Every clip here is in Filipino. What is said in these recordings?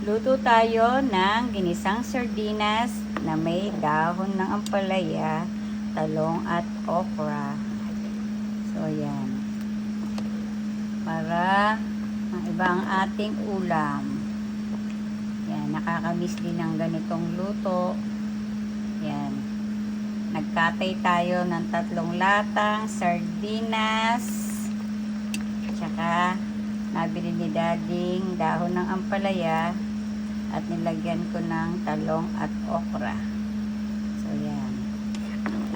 Luto tayo ng ginisang sardinas na may dahon ng ampalaya, talong at okra. So, yan. Para iba ang ating ulam. Yan, nakakamiss din ng ganitong luto. Yan. Nagkatay tayo ng 3 latang sardinas. Tsaka, nabili ni Dading dahon ng ampalaya at nilagyan ko ng talong at okra. So, yan.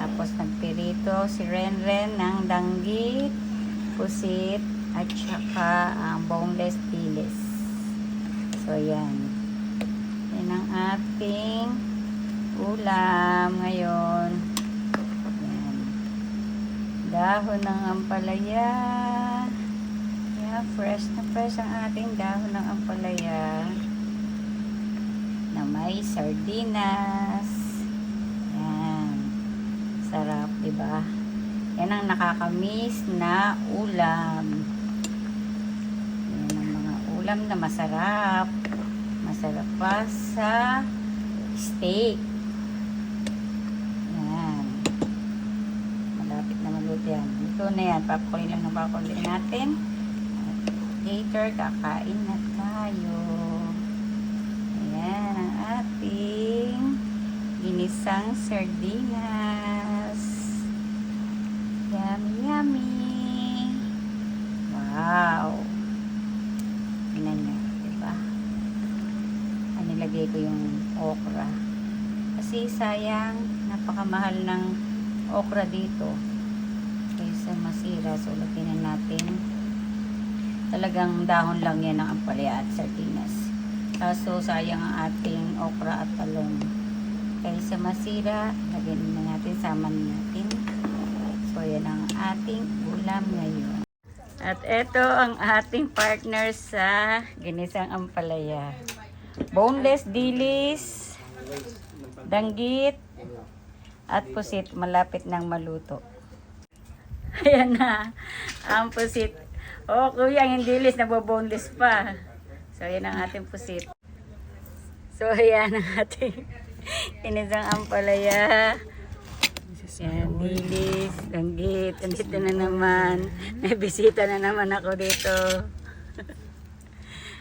Tapos, nagpirito si Renren ng danggit, pusit, at saka ang boneless dilis. So, yan. Yan ang ating ulam ngayon. Yan. Dahon ng ampalaya. Fresh na fresh ang ating dahon ng ampalaya na may sardinas. Yan. Sarap, diba? Yan ang nakakamiss na ulam. Yan ang mga ulam na masarap. Masarap pa sa steak. Yan. Malapit na maluto yan. Ito na yan. Papakuloy lang ng papakuloy natin. Later, kakain na tayo. Ayan ang ating ginisang sardinas. Yummy, yummy. Wow. Tingnan nyo, diba? Nilagay ko yung okra. Kasi sayang, napakamahal ng okra dito. Kaysa masira, so lagyan na natin. Talagang dahon lang yan ng ampalaya at sardinas. Kaso sayang ang ating okra at talong. Kaysa masira, lagyan na natin, sama natin. So yan ang ating ulam ngayon. At ito ang ating partner sa ginisang ampalaya. Boneless dilis, danggit, at pusit. Malapit nang maluto. Ayan na, ang pusit. Oh, kuya, yung dilis, naboboneless pa. So, yan ang ating pusit. So, yan ang ating ginisang ampalaya. Yan, dilis, danggit. Andito na naman. May bisita na naman ako dito.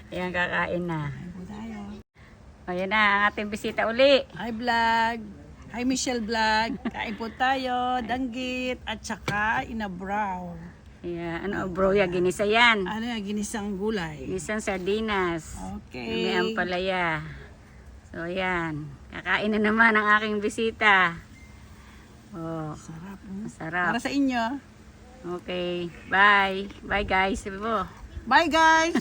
Yan, kakain na. O, yan na, ang ating bisita uli. Hi vlog! Hi Michelle Vlog! Kain po tayo, danggit, at saka inabraw. Yeah, ano bro, ya ginisa yan. Ano yan, ginisang gulay. Ginisang sardinas. Okay. May ampalaya. So, yan. Kakain na naman ang aking bisita. Oh, Sarap. masarap. Para sa inyo. Okay, bye. Bye guys. Sabi mo. Bye guys!